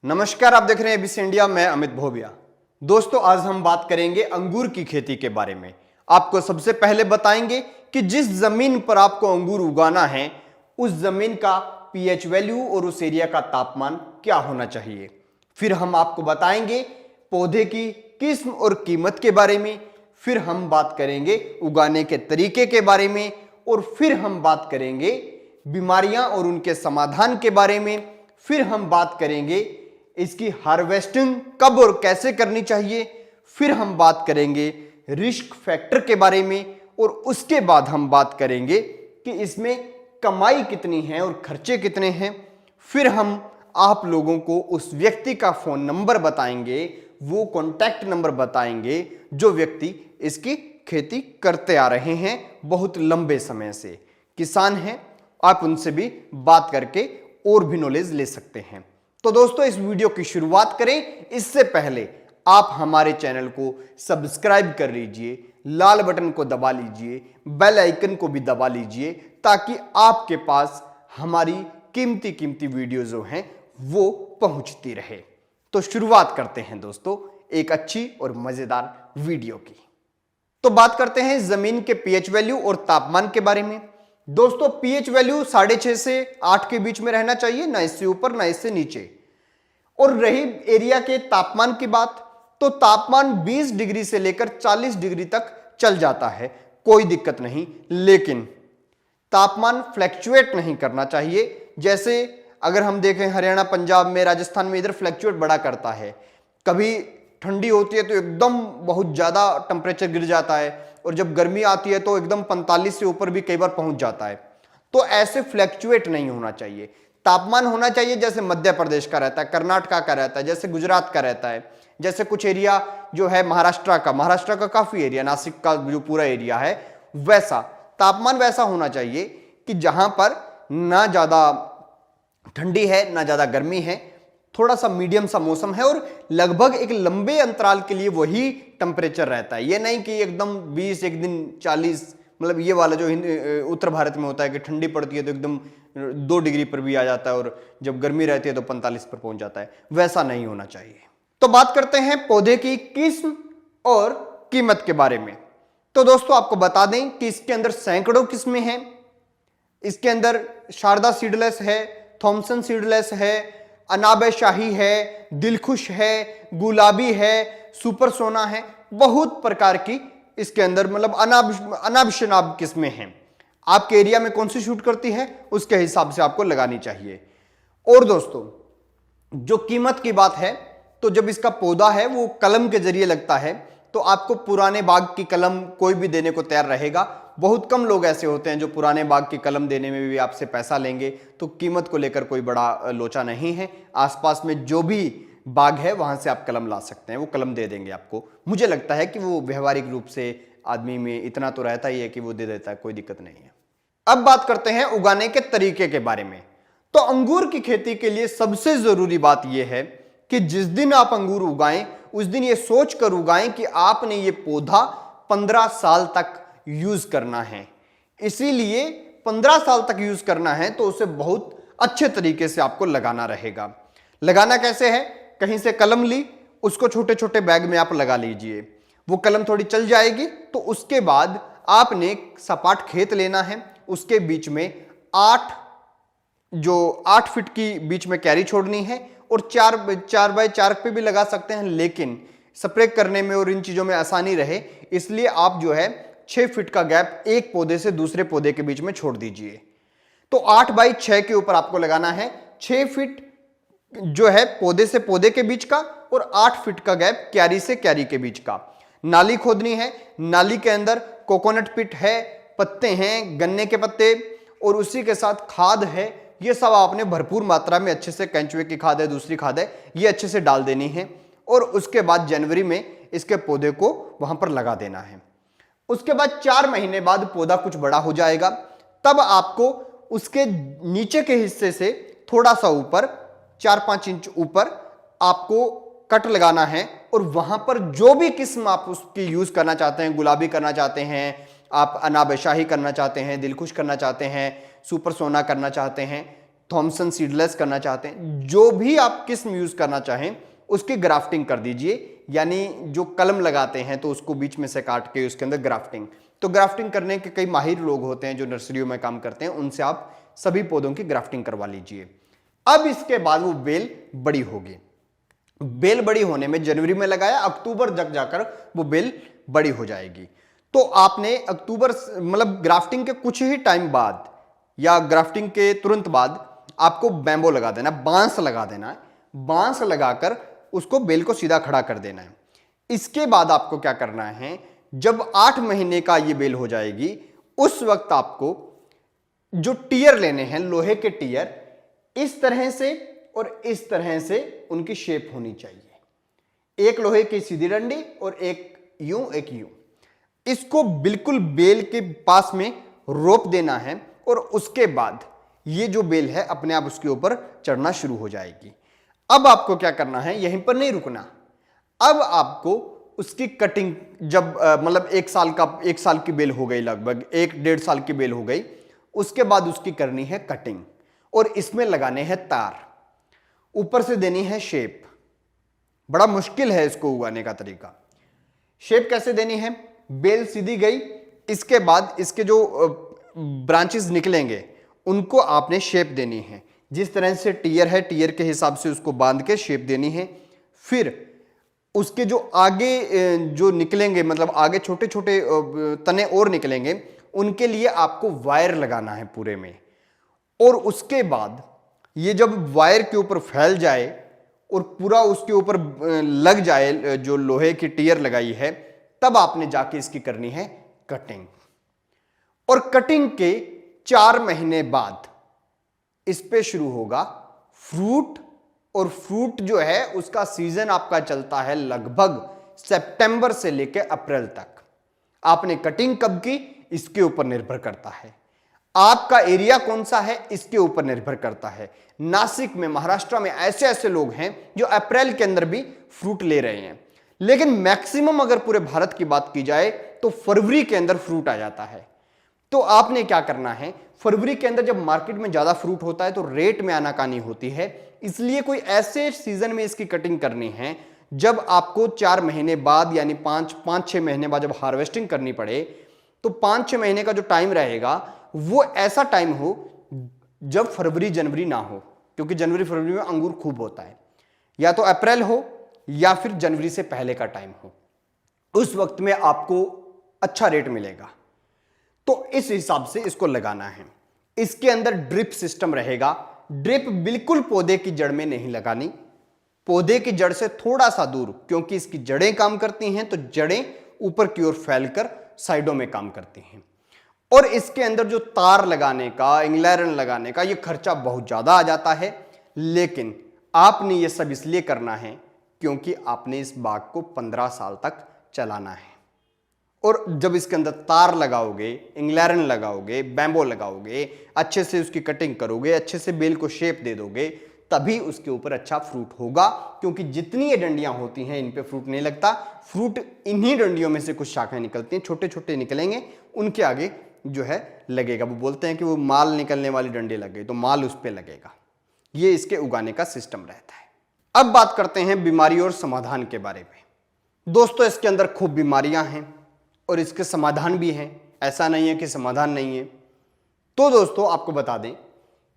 नमस्कार, आप देख रहे हैं एबीसी इंडिया। मैं अमित भोबिया। दोस्तों, आज हम बात करेंगे अंगूर की खेती के बारे में। आपको सबसे पहले बताएंगे कि जिस जमीन पर आपको अंगूर उगाना है उस जमीन का पीएच वैल्यू और उस एरिया का तापमान क्या होना चाहिए। फिर हम आपको बताएंगे पौधे की किस्म और कीमत के बारे में। फिर हम बात करेंगे उगाने के तरीके के बारे में और फिर हम बात करेंगे बीमारियां और उनके समाधान के बारे में। फिर हम बात करेंगे इसकी हार्वेस्टिंग कब और कैसे करनी चाहिए। फिर हम बात करेंगे रिस्क फैक्टर के बारे में और उसके बाद हम बात करेंगे कि इसमें कमाई कितनी है और खर्चे कितने हैं। फिर हम आप लोगों को उस व्यक्ति का फोन नंबर बताएंगे, वो कॉन्टैक्ट नंबर बताएंगे जो व्यक्ति इसकी खेती करते आ रहे हैं, बहुत लंबे समय से किसान हैं। आप उनसे भी बात करके और भी नॉलेज ले सकते हैं। तो दोस्तों, इस वीडियो की शुरुआत करें इससे पहले आप हमारे चैनल को सब्सक्राइब कर लीजिए, लाल बटन को दबा लीजिए, बेल आइकन को भी दबा लीजिए ताकि आपके पास हमारी कीमती वीडियो जो हैं वो पहुंचती रहे। तो शुरुआत करते हैं दोस्तों एक अच्छी और मजेदार वीडियो की। तो बात करते हैं जमीन के पीएच वैल्यू और तापमान के बारे में। दोस्तों, पीएच वैल्यू 6.5 से 8 के बीच में रहना चाहिए, ना इससे ऊपर ना इससे नीचे। और रही एरिया के तापमान की बात, तो तापमान 20 डिग्री से लेकर 40 डिग्री तक चल जाता है, कोई दिक्कत नहीं। लेकिन तापमान फ्लैक्चुएट नहीं करना चाहिए। जैसे अगर हम देखें हरियाणा, पंजाब में, राजस्थान में, इधर फ्लैक्चुएट बड़ा करता है। कभी ठंडी होती है तो एकदम बहुत ज्यादा टेम्परेचर गिर जाता है और जब गर्मी आती है तो एकदम 45 से ऊपर भी कई बार पहुंच जाता है। तो ऐसे फ्लैक्चुएट नहीं होना चाहिए। तापमान होना चाहिए जैसे मध्य प्रदेश का रहता है, कर्नाटका का रहता है, जैसे गुजरात का रहता है, जैसे कुछ एरिया जो है महाराष्ट्र का काफी एरिया, नासिक का जो पूरा एरिया है, वैसा तापमान वैसा होना चाहिए कि जहां पर ना ज्यादा ठंडी है ना ज्यादा गर्मी है, थोड़ा सा मीडियम सा मौसम है और लगभग एक लंबे अंतराल के लिए वही टेम्परेचर रहता है। ये नहीं कि एकदम 20 एक दिन 40, मतलब ये वाला जो उत्तर भारत में होता है कि ठंडी पड़ती है तो एकदम 2 डिग्री पर भी आ जाता है और जब गर्मी रहती है तो 45 पर पहुंच जाता है, वैसा नहीं होना चाहिए। तो बात करते हैं पौधे की किस्म और कीमत के बारे में। तो दोस्तों, आपको बता दें कि इसके अंदर सैकड़ों किस्में हैं। इसके अंदर शारदा सीडलेस है, थॉमसन सीडलेस है, अनाब शाही है, दिलखुश है, गुलाबी है, सुपर सोना है, बहुत प्रकार की इसके अंदर मतलब अनाब शनाब किस्में हैं। आपके एरिया में कौन सी शूट करती है उसके हिसाब से आपको लगानी चाहिए। और दोस्तों, जो कीमत की बात है, तो जब इसका पौधा है वो कलम के जरिए लगता है तो आपको पुराने बाग की कलम कोई भी देने को तैयार रहेगा। बहुत कम लोग ऐसे होते हैं जो पुराने बाग की कलम देने में भी आपसे पैसा लेंगे। तो कीमत को लेकर कोई बड़ा लोचा नहीं है। आसपास में जो भी बाग है वहां से आप कलम ला सकते हैं, वो कलम दे देंगे आपको। मुझे लगता है कि वो व्यवहारिक रूप से आदमी में इतना तो रहता ही है कि वो दे देता है, कोई दिक्कत नहीं है। अब बात करते हैं उगाने के तरीके के बारे में। तो अंगूर की खेती के लिए सबसे जरूरी बात यह है कि जिस दिन आप अंगूर उगाएं उस दिन ये सोच कर उगाएं कि आपने ये पौधा 15 साल तक यूज करना है। इसीलिए 15 साल तक यूज करना है तो उसे बहुत अच्छे तरीके से आपको लगाना रहेगा। लगाना कैसे है? कहीं से कलम ली, उसको छोटे छोटे बैग में आप लगा लीजिए। वो कलम थोड़ी चल जाएगी तो उसके बाद आपने एक सपाट खेत लेना है। उसके बीच में 8 फीट की बीच में क्यारी छोड़नी है और 4 बाय 4 पे भी लगा सकते हैं, लेकिन स्प्रे करने में और इन चीजों में आसानी रहे इसलिए आप जो है 6 फीट का गैप एक पौधे से दूसरे पौधे के बीच में छोड़ दीजिए। तो 8 बाई 6 के ऊपर आपको लगाना है 6 फीट जो है पौधे से पौधे के बीच का और 8 फीट का गैप क्यारी से क्यारी के बीच का। नाली खोदनी है। नाली के अंदर कोकोनट पिट है, पत्ते हैं, गन्ने के पत्ते और उसी के साथ खाद है। ये सब आपने भरपूर मात्रा में अच्छे से, केंचुए की खाद है, दूसरी खाद है, ये अच्छे से डाल देनी है और उसके बाद जनवरी में इसके पौधे को वहां पर लगा देना है। उसके बाद 4 महीने बाद पौधा कुछ बड़ा हो जाएगा, तब आपको उसके नीचे के हिस्से से थोड़ा सा ऊपर 4-5 इंच ऊपर आपको कट लगाना है और वहां पर जो भी किस्म आप उसकी यूज करना चाहते हैं, गुलाबी करना चाहते हैं, आप अनाब शाही करना चाहते हैं, दिलखुश करना चाहते हैं, सुपर सोना करना चाहते हैं, थॉमसन सीडलेस करना चाहते हैं, जो भी आप किस्म यूज करना चाहें उसकी ग्राफ्टिंग कर दीजिए। यानी जो कलम लगाते हैं तो उसको बीच में से काट के उसके अंदर ग्राफ्टिंग, तो ग्राफ्टिंग करने के कई माहिर लोग होते हैं जो नर्सरियों में काम करते हैं, उनसे आप सभी पौधों की ग्राफ्टिंग करवा लीजिए। अब इसके बाद वो बेल बड़ी होगी। बेल बड़ी होने में जनवरी में लगाया, अक्टूबर तक जाकर वो बेल बड़ी हो जाएगी। तो आपने अक्टूबर मतलब ग्राफ्टिंग के कुछ ही टाइम बाद या ग्राफ्टिंग के तुरंत बाद आपको बैम्बो लगा देना, बांस लगा देना है। बांस लगाकर उसको बेल को सीधा खड़ा कर देना है। इसके बाद आपको क्या करना है, जब 8 महीने का ये बेल हो जाएगी उस वक्त आपको जो टियर लेने हैं, लोहे के टियर, इस तरह से और इस तरह से उनकी शेप होनी चाहिए। एक लोहे की सीधी डंडी और एक यूं। इसको बिल्कुल बेल के पास में रोप देना है और उसके बाद ये जो बेल है अपने आप उसके ऊपर चढ़ना शुरू हो जाएगी। अब आपको क्या करना है, यहीं पर नहीं रुकना। अब आपको उसकी कटिंग जब मतलब 1 साल की बेल हो गई, लगभग 1-1.5 साल की बेल हो गई, उसके बाद उसकी करनी है कटिंग और इसमें लगाने हैं तार, ऊपर से देनी है शेप। बड़ा मुश्किल है इसको उगाने का तरीका। शेप कैसे देनी है, बेल सीधी गई, इसके बाद इसके जो ब्रांचेस निकलेंगे उनको आपने शेप देनी है। जिस तरह से टियर है, टियर के हिसाब से उसको बांध के शेप देनी है। फिर उसके जो आगे जो निकलेंगे, मतलब आगे छोटे छोटे तने और निकलेंगे, उनके लिए आपको वायर लगाना है पूरे में। और उसके बाद ये जब वायर के ऊपर फैल जाए और पूरा उसके ऊपर लग जाए जो लोहे की टियर लगाई है, तब आपने जाके इसकी करनी है कटिंग। और कटिंग के 4 महीने बाद इस पे शुरू होगा फ्रूट। और फ्रूट जो है उसका सीजन आपका चलता है लगभग सितंबर से लेकर अप्रैल तक। आपने कटिंग कब की इसके ऊपर निर्भर करता है, आपका एरिया कौन सा है इसके ऊपर निर्भर करता है। नासिक में, महाराष्ट्र में ऐसे ऐसे लोग हैं जो अप्रैल के अंदर भी फ्रूट ले रहे हैं, लेकिन मैक्सिमम अगर पूरे भारत की बात की जाए तो फरवरी के अंदर फ्रूट आ जाता है। तो आपने क्या करना है, फरवरी के अंदर जब मार्केट में ज्यादा फ्रूट होता है तो रेट में आनाकानी होती है, इसलिए कोई ऐसे सीजन में इसकी कटिंग करनी है जब आपको 4 महीने बाद यानी 5-6 महीने बाद जब हार्वेस्टिंग करनी पड़े, तो 5-6 महीने का जो टाइम रहेगा वो ऐसा टाइम हो जब फरवरी जनवरी ना हो, क्योंकि जनवरी फरवरी में अंगूर खूब होता है। या तो अप्रैल हो या फिर जनवरी से पहले का टाइम हो, उस वक्त में आपको अच्छा रेट मिलेगा। तो इस हिसाब से इसको लगाना है। इसके अंदर ड्रिप सिस्टम रहेगा। ड्रिप बिल्कुल पौधे की जड़ में नहीं लगानी, पौधे की जड़ से थोड़ा सा दूर, क्योंकि इसकी जड़ें काम करती हैं तो जड़ें ऊपर की ओर फैलकर साइडों में काम करती हैं। और इसके अंदर जो तार लगाने का, इंग्लैरन लगाने का, ये खर्चा बहुत ज्यादा आ जाता है, लेकिन आपने ये सब इसलिए करना है क्योंकि आपने इस बाग को 15 साल तक चलाना है। और जब इसके अंदर तार लगाओगे, इंग्लैरन लगाओगे, बैम्बो लगाओगे, अच्छे से उसकी कटिंग करोगे, अच्छे से बेल को शेप दे दोगे, तभी उसके ऊपर अच्छा फ्रूट होगा। क्योंकि जितनी ये डंडियां होती हैं इन पे फ्रूट नहीं लगता। फ्रूट इन्हीं डंडियों में से कुछ शाखाएं निकलती हैं, छोटे छोटे निकलेंगे, उनके आगे जो है लगेगा। वो बोलते हैं कि वो माल निकलने वाली डंडी लग गई तो माल उस पर लगेगा। ये इसके उगाने का सिस्टम रहता है। अब बात करते हैं बीमारी और समाधान के बारे में। दोस्तों, इसके अंदर खूब बीमारियां हैं और इसके समाधान भी हैं, ऐसा नहीं है कि समाधान नहीं है। तो दोस्तों आपको बता दें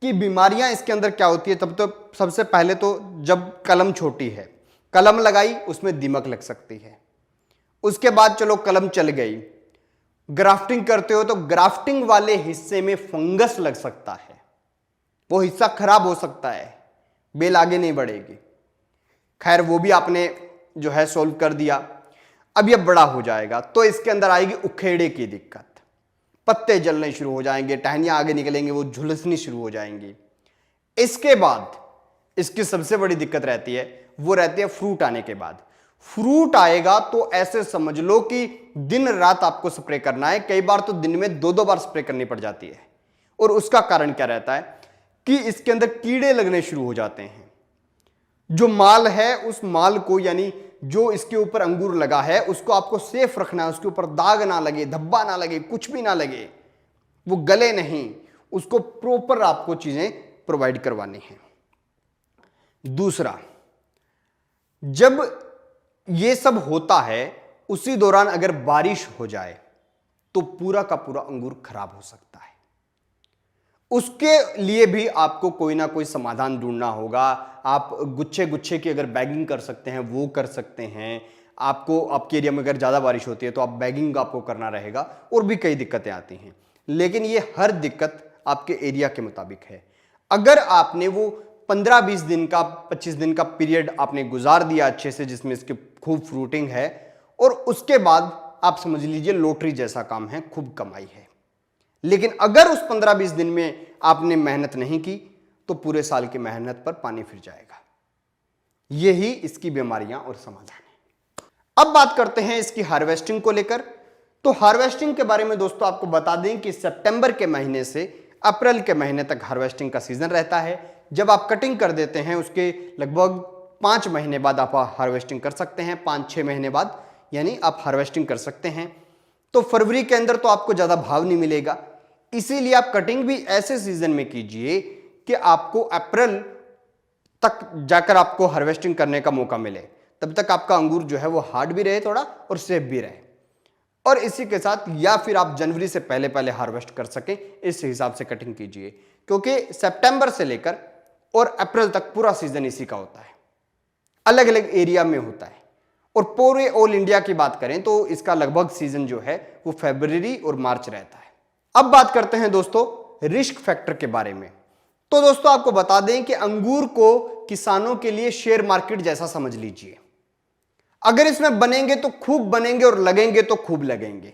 कि बीमारियां इसके अंदर क्या होती है। तब तो सबसे पहले तो जब कलम छोटी है, कलम लगाई उसमें दीमक लग सकती है। उसके बाद चलो कलम चल गई, ग्राफ्टिंग करते हो तो ग्राफ्टिंग वाले हिस्से में फंगस लग सकता है, वो हिस्सा खराब हो सकता है, बेल आगे नहीं बढ़ेगी। खैर वो भी आपने जो है सोल्व कर दिया। अब ये बड़ा हो जाएगा तो इसके अंदर आएगी उखेड़े की दिक्कत, पत्ते जलने शुरू हो जाएंगे, टहनियां आगे निकलेंगे, वो झुलसनी शुरू हो जाएंगी। इसके बाद इसकी सबसे बड़ी दिक्कत रहती है, वो रहती है फ्रूट आने के बाद। फ्रूट आएगा तो ऐसे समझ लो कि दिन रात आपको स्प्रे करना है, कई बार तो दिन में 2-2 बार स्प्रे करनी पड़ जाती है। और उसका कारण क्या रहता है कि इसके अंदर कीड़े लगने शुरू हो जाते हैं। जो माल है उस माल को, यानी जो इसके ऊपर अंगूर लगा है, उसको आपको सेफ रखना है, उसके ऊपर दाग ना लगे, धब्बा ना लगे, कुछ भी ना लगे, वो गले नहीं, उसको प्रॉपर आपको चीजें प्रोवाइड करवाने हैं। दूसरा, जब ये सब होता है उसी दौरान अगर बारिश हो जाए तो पूरा का पूरा अंगूर खराब हो सकता है। उसके लिए भी आपको कोई ना कोई समाधान ढूंढना होगा। आप गुच्छे गुच्छे की अगर बैगिंग कर सकते हैं वो कर सकते हैं। आपको आपके एरिया में अगर ज़्यादा बारिश होती है तो आप बैगिंग आपको करना रहेगा, और भी कई दिक्कतें आती हैं। लेकिन ये हर दिक्कत आपके एरिया के मुताबिक है। अगर आपने वो 15-20 दिन का 25 दिन का पीरियड आपने गुजार दिया अच्छे से, जिसमें इसकी खूब फ्रूटिंग है, और उसके बाद आप समझ लीजिए लॉटरी जैसा काम है, खूब कमाई है। लेकिन अगर उस 15-20 दिन में आपने मेहनत नहीं की तो पूरे साल की मेहनत पर पानी फिर जाएगा। यही इसकी बीमारियां और समाधान है। अब बात करते हैं इसकी हार्वेस्टिंग को लेकर। तो हार्वेस्टिंग के बारे में दोस्तों आपको बता दें कि सितंबर के महीने से अप्रैल के महीने तक हार्वेस्टिंग का सीजन रहता है। जब आप कटिंग कर देते हैं उसके लगभग 5 महीने बाद आप हार्वेस्टिंग कर सकते हैं। 5-6 महीने बाद यानी आप हार्वेस्टिंग कर सकते हैं। तो फरवरी के अंदर तो आपको ज़्यादा भाव नहीं मिलेगा, इसीलिए आप कटिंग भी ऐसे सीजन में कीजिए कि आपको अप्रैल तक जाकर आपको हार्वेस्टिंग करने का मौका मिले। तब तक आपका अंगूर जो है वो हार्ड भी रहे थोड़ा और सेफ भी रहे। और इसी के साथ या फिर आप जनवरी से पहले पहले हार्वेस्ट कर सकें, इस हिसाब से कटिंग कीजिए, क्योंकि सितंबर से लेकर और अप्रैल तक पूरा सीजन इसी का होता है। अलग अलग एरिया में होता है। और पूरे ऑल इंडिया की बात करें तो इसका लगभग सीजन जो है वो फरवरी और मार्च रहता है। अब बात करते हैं दोस्तों रिस्क फैक्टर के बारे में। तो दोस्तों आपको बता दें कि अंगूर को किसानों के लिए शेयर मार्केट जैसा समझ लीजिए। अगर इसमें बनेंगे तो खूब बनेंगे और लगेंगे तो खूब लगेंगे।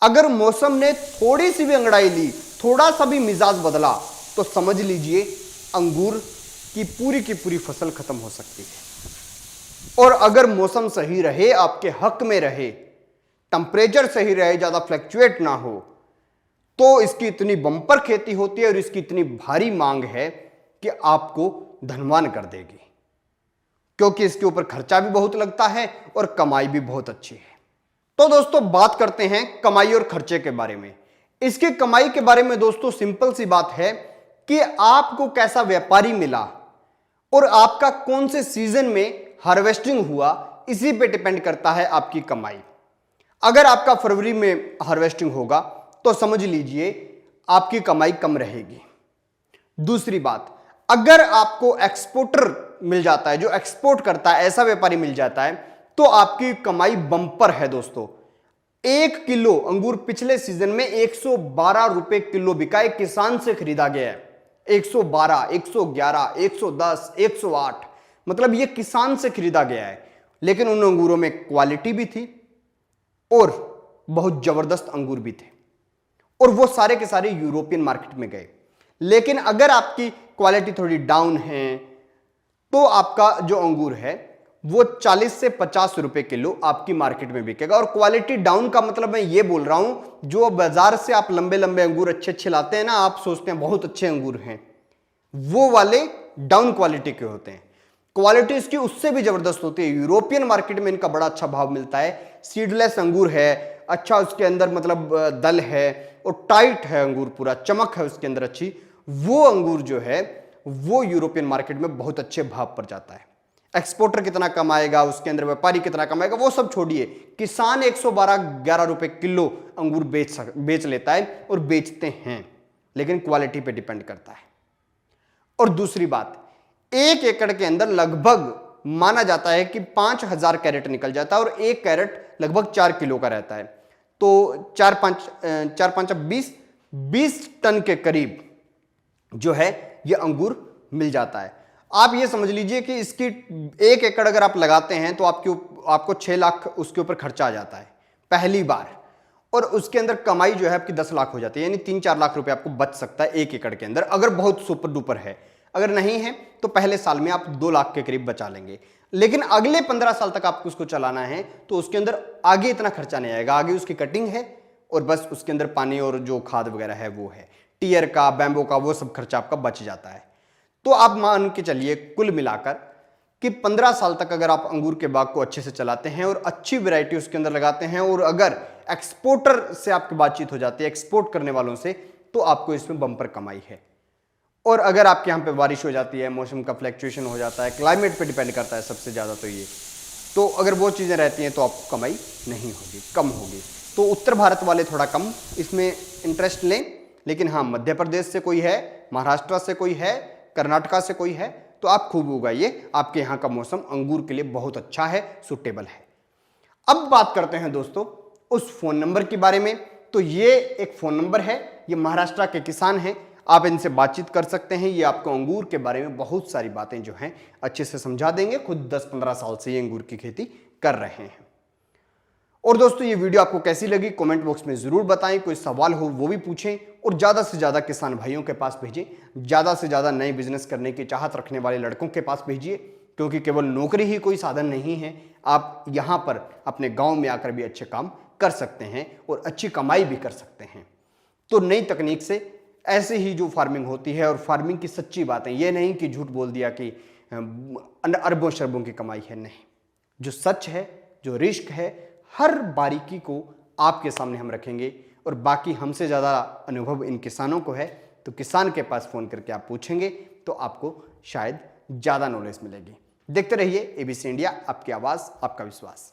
अगर मौसम ने थोड़ी सी भी अंगड़ाई ली, थोड़ा सा भी मिजाज बदला, तो समझ लीजिए अंगूर की पूरी फसल खत्म हो सकती है। और अगर मौसम सही रहे, आपके हक में रहे, टेंपरेचर सही रहे, ज्यादा फ्लक्चुएट ना हो, तो इसकी इतनी बम्पर खेती होती है और इसकी इतनी भारी मांग है कि आपको धनवान कर देगी, क्योंकि इसके ऊपर खर्चा भी बहुत लगता है और कमाई भी बहुत अच्छी है। तो दोस्तों बात करते हैं कमाई और खर्चे के बारे में। इसके कमाई के बारे में दोस्तों सिंपल सी बात है कि आपको कैसा व्यापारी मिला और आपका कौन से सीजन में हार्वेस्टिंग हुआ, इसी पे डिपेंड करता है आपकी कमाई। अगर आपका फरवरी में हार्वेस्टिंग होगा तो समझ लीजिए आपकी कमाई कम रहेगी। दूसरी बात, अगर आपको एक्सपोर्टर मिल जाता है, जो एक्सपोर्ट करता है, ऐसा व्यापारी मिल जाता है, तो आपकी कमाई बम्पर है दोस्तों। 1 किलो अंगूर पिछले सीजन में 112 रुपए किलो बिका है, किसान से खरीदा गया है। 112, 111, 110, 108, मतलब ये किसान से खरीदा गया है। लेकिन उन अंगूरों में क्वालिटी भी थी और बहुत जबरदस्त अंगूर भी थे, और वो सारे के सारे यूरोपियन मार्केट में गए। लेकिन अगर आपकी क्वालिटी थोड़ी डाउन है तो आपका जो अंगूर है वो 40 से 50 रुपए किलो आपकी मार्केट में बिकेगा। और क्वालिटी डाउन का मतलब मैं ये बोल रहा हूं, जो बाजार से आप लंबे लंबे अंगूर अच्छे अच्छे लाते हैं ना, आप सोचते हैं बहुत अच्छे अंगूर हैं, वो वाले डाउन क्वालिटी के होते हैं। क्वालिटी इसकी उससे भी जबरदस्त होती है। यूरोपियन मार्केट में इनका बड़ा अच्छा भाव मिलता है। सीडलेस अंगूर है, अच्छा उसके अंदर मतलब दल है और टाइट है अंगूर, पूरा चमक है उसके अंदर अच्छी। वो अंगूर जो है वो यूरोपियन मार्केट में बहुत अच्छे भाव पर जाता है। एक्सपोर्टर कितना कमाएगा, उसके अंदर व्यापारी कितना कमाएगा, वो सब छोड़िए, किसान 112-11 रुपए किलो अंगूर बेच लेता है और बेचते हैं, लेकिन क्वालिटी पे डिपेंड करता है। और दूसरी बात, 1 एकड़ के अंदर लगभग माना जाता है कि 5000 कैरेट निकल जाता है और 1 कैरेट लगभग 4 किलो का रहता है। तो 20 टन के करीब जो है ये अंगूर मिल जाता है। आप ये समझ लीजिए कि इसकी 1 एकड़ अगर आप लगाते हैं तो आपको 6 लाख उसके ऊपर खर्चा आ जाता है पहली बार, और उसके अंदर कमाई जो है आपकी 10 लाख हो जाती है, यानी 3-4 लाख रुपए आपको बच सकता है 1 एकड़ के अंदर, अगर बहुत सुपर डुपर है। अगर नहीं है तो पहले साल में आप 2 लाख के करीब बचा लेंगे। लेकिन अगले 15 साल तक आपको उसको चलाना है तो उसके अंदर आगे इतना खर्चा नहीं आएगा। आगे उसकी कटिंग है और बस उसके अंदर पानी और जो खाद वगैरह है वो है, टियर का, बैम्बो का, वो सब खर्चा आपका बच जाता है। तो आप मान के चलिए कुल मिलाकर कि 15 साल तक अगर आप अंगूर के बाग को अच्छे से चलाते हैं और अच्छी वैरायटी उसके अंदर लगाते हैं, और अगर एक्सपोर्टर से आपकी बातचीत हो जाती है, एक्सपोर्ट करने वालों से, तो आपको इसमें बम्पर कमाई है। और अगर आपके यहाँ पे बारिश हो जाती है, मौसम का फ्लैक्चुएशन हो जाता है, क्लाइमेट पे डिपेंड करता है सबसे ज़्यादा तो ये, तो अगर वो चीज़ें रहती हैं तो आपको कमाई नहीं होगी, कम होगी। तो उत्तर भारत वाले थोड़ा कम इसमें इंटरेस्ट लें, लेकिन हाँ मध्य प्रदेश से कोई है, महाराष्ट्र से कोई है, कर्नाटका से कोई है, तो आप खूब उगाइए। आपके यहाँ का मौसम अंगूर के लिए बहुत अच्छा है, सुटेबल है। अब बात करते हैं दोस्तों उस फोन नंबर के बारे में। तो ये एक फोन नंबर है, ये महाराष्ट्र के किसान हैं, आप इनसे बातचीत कर सकते हैं। ये आपको अंगूर के बारे में बहुत सारी बातें जो हैं अच्छे से समझा देंगे। खुद 10-15 साल से ये अंगूर की खेती कर रहे हैं। और दोस्तों ये वीडियो आपको कैसी लगी कमेंट बॉक्स में जरूर बताएं। कोई सवाल हो वो भी पूछें और ज़्यादा से ज़्यादा किसान भाइयों के पास भेजें, ज़्यादा से ज़्यादा नए बिजनेस करने की चाहत रखने वाले लड़कों के पास भेजिए, क्योंकि केवल नौकरी ही कोई साधन नहीं है। आप यहाँ पर अपने गाँव में आकर भी अच्छे काम कर सकते हैं और अच्छी कमाई भी कर सकते हैं। तो नई तकनीक से ऐसे ही जो फार्मिंग होती है, और फार्मिंग की सच्ची बातें, ये नहीं कि झूठ बोल दिया कि अरबों शरबों की कमाई है, नहीं। जो सच है, जो रिस्क है, हर बारीकी को आपके सामने हम रखेंगे। और बाकी हमसे ज़्यादा अनुभव इन किसानों को है, तो किसान के पास फ़ोन करके आप पूछेंगे तो आपको शायद ज़्यादा नॉलेज मिलेगी। देखते रहिए ABC इंडिया, आपकी आवाज़, आपका विश्वास।